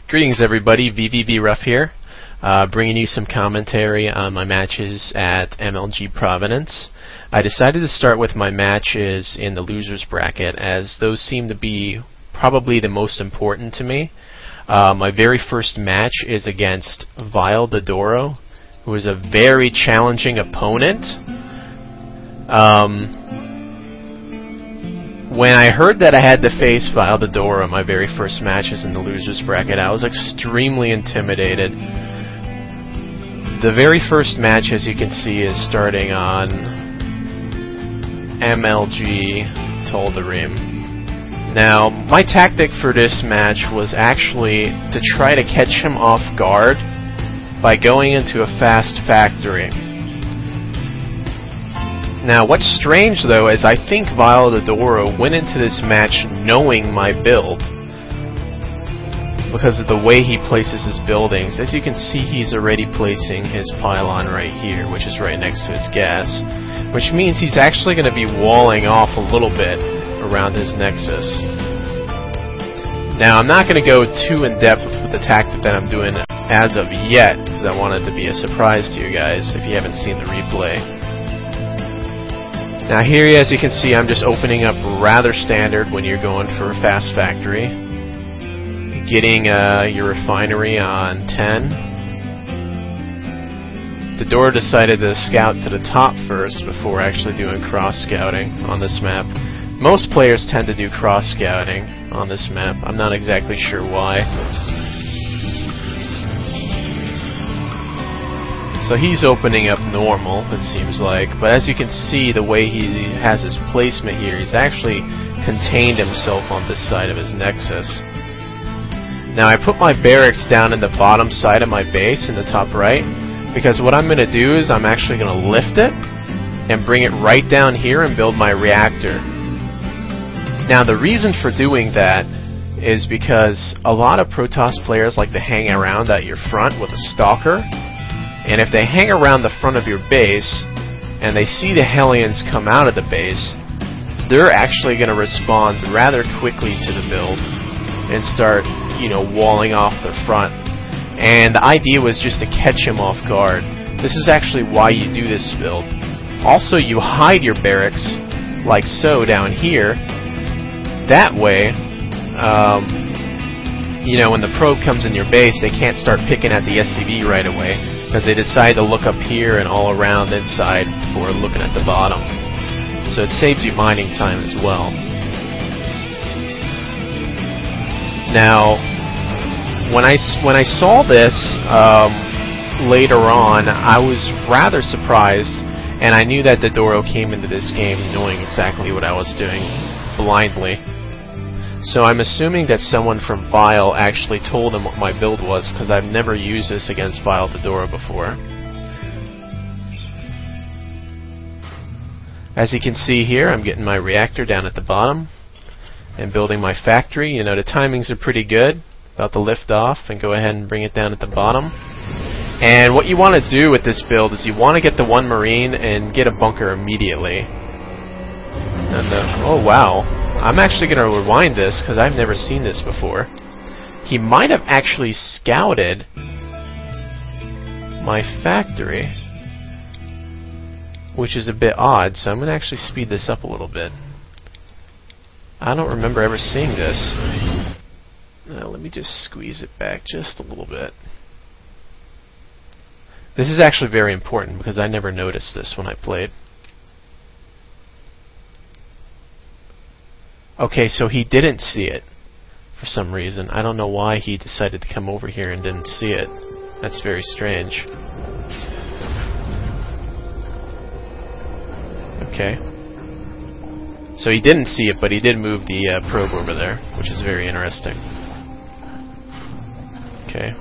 Greetings everybody, vVvRuFF here, bringing you some commentary on my matches at MLG Providence. I decided to start with my matches in the losers bracket, as those seem to be probably the most important to me. My very first match is against Vile.Ddoro, who is a very challenging opponent. When I heard that I had to face Vile.Ddoro in my very first matches in the losers bracket, I was extremely intimidated. The very first match, as you can see, is starting on MLG Taldarim. Now, my tactic for this match was actually to try to catch him off guard by going into a fast factory. Now, what's strange, though, is I think Vile.Ddoro went into this match knowing my build because of the way he places his buildings. As you can see, he's already placing his pylon right here, which is right next to his gas, which means he's actually going to be walling off a little bit around his nexus. Now, I'm not going to go too in-depth with the tactic that I'm doing as of yet, because I want it to be a surprise to you guys if you haven't seen the replay. Now here, as you can see, I'm just opening up rather standard when you're going for a fast factory. Getting your refinery on 10. Ddoro decided to scout to the top first before actually doing cross-scouting on this map. Most players tend to do cross-scouting on this map. I'm not exactly sure why. So he's opening up normal, it seems like, but as you can see, the way he has his placement here, he's actually contained himself on this side of his nexus. Now I put my barracks down in the bottom side of my base in the top right, because what I'm going to do is I'm actually going to lift it and bring it right down here and build my reactor. Now the reason for doing that is because a lot of Protoss players like to hang around at your front with a stalker. And if they hang around the front of your base, and they see the Hellions come out of the base, they're actually going to respond rather quickly to the build and start, walling off the front. And the idea was just to catch him off guard. This is actually why you do this build. Also, you hide your barracks, like so, down here. That way, when the probe comes in your base, they can't start picking at the SCV right away, because they decide to look up here and all around inside before looking at the bottom. So it saves you mining time as well. Now, when I saw this later on, I was rather surprised, and I knew that Ddoro came into this game knowing exactly what I was doing, blindly. So I'm assuming that someone from Vile actually told him what my build was, because I've never used this against Vile.Ddoro before. As you can see here, I'm getting my reactor down at the bottom and building my factory. The timings are pretty good. About to lift off and go ahead and bring it down at the bottom. And what you want to do with this build is you want to get the one Marine and get a bunker immediately. And oh wow. I'm actually going to rewind this because I've never seen this before. He might have actually scouted my factory, which is a bit odd, so I'm going to actually speed this up a little bit. I don't remember ever seeing this. Now, let me just squeeze it back just a little bit. This is actually very important because I never noticed this when I played. Okay, so he didn't see it for some reason. I don't know why he decided to come over here and didn't see it. That's very strange. Okay. So he didn't see it, but he did move the probe over there, which is very interesting. Okay.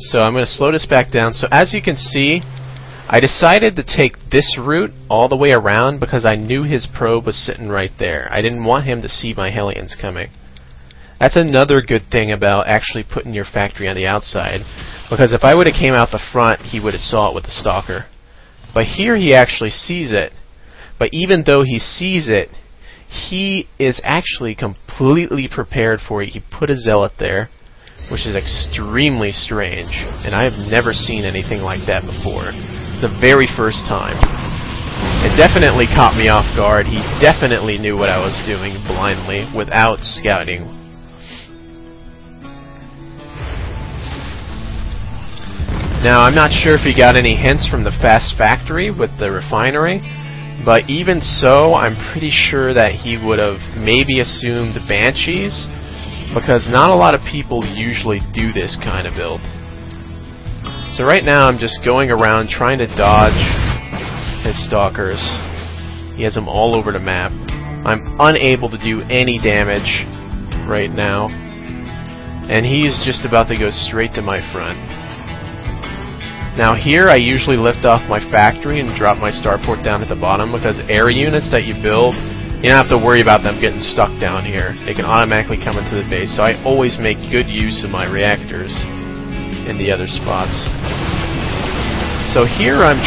So I'm going to slow this back down. So as you can see, I decided to take this route all the way around because I knew his probe was sitting right there. I didn't want him to see my Hellions coming. That's another good thing about actually putting your factory on the outside, because if I would have came out the front, he would have saw it with the stalker. But here he actually sees it. But even though he sees it, he is actually completely prepared for it. He put a zealot there, which is extremely strange, and I have never seen anything like that before. It's the very first time. It definitely caught me off guard. He definitely knew what I was doing blindly, without scouting. Now, I'm not sure if he got any hints from the fast factory with the refinery, but even so, I'm pretty sure that he would have maybe assumed Banshees, because not a lot of people usually do this kind of build. So right now I'm just going around trying to dodge his stalkers. He has them all over the map. I'm unable to do any damage right now, and he's just about to go straight to my front. Now here I usually lift off my factory and drop my starport down at the bottom, because area units that you build, you don't have to worry about them getting stuck down here. They can automatically come into the base, so I always make good use of my reactors in the other spots. So here I'm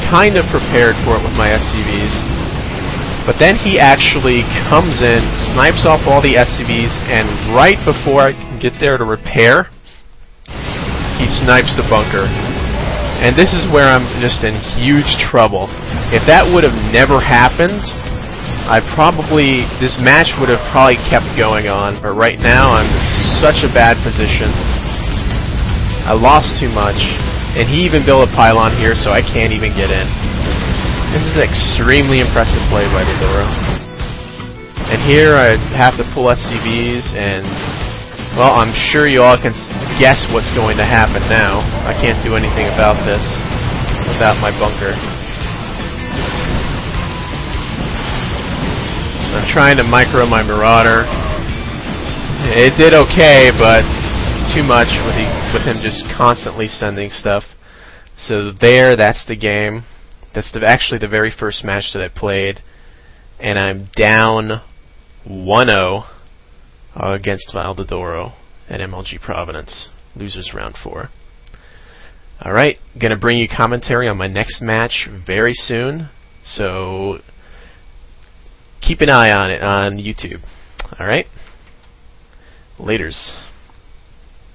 kind of prepared for it with my SCVs, but then he actually comes in, snipes off all the SCVs, and right before I can get there to repair, he snipes the bunker. And this is where I'm just in huge trouble. If that would have never happened, this match would have probably kept going on, but right now I'm in such a bad position. I lost too much, and he even built a pylon here, so I can't even get in. This is extremely impressive play by Vile.Ddoro. And here I have to pull SCVs, and well, I'm sure you all can guess what's going to happen now. I can't do anything about this without my bunker. I'm trying to micro my Marauder. It did okay, but it's too much with him just constantly sending stuff. So that's the game. That's actually the very first match that I played, and I'm down 1-0 against Vile.Ddoro at MLG Providence. Losers round 4. Alright, gonna bring you commentary on my next match very soon, so keep an eye on it on YouTube. Alright? Laters.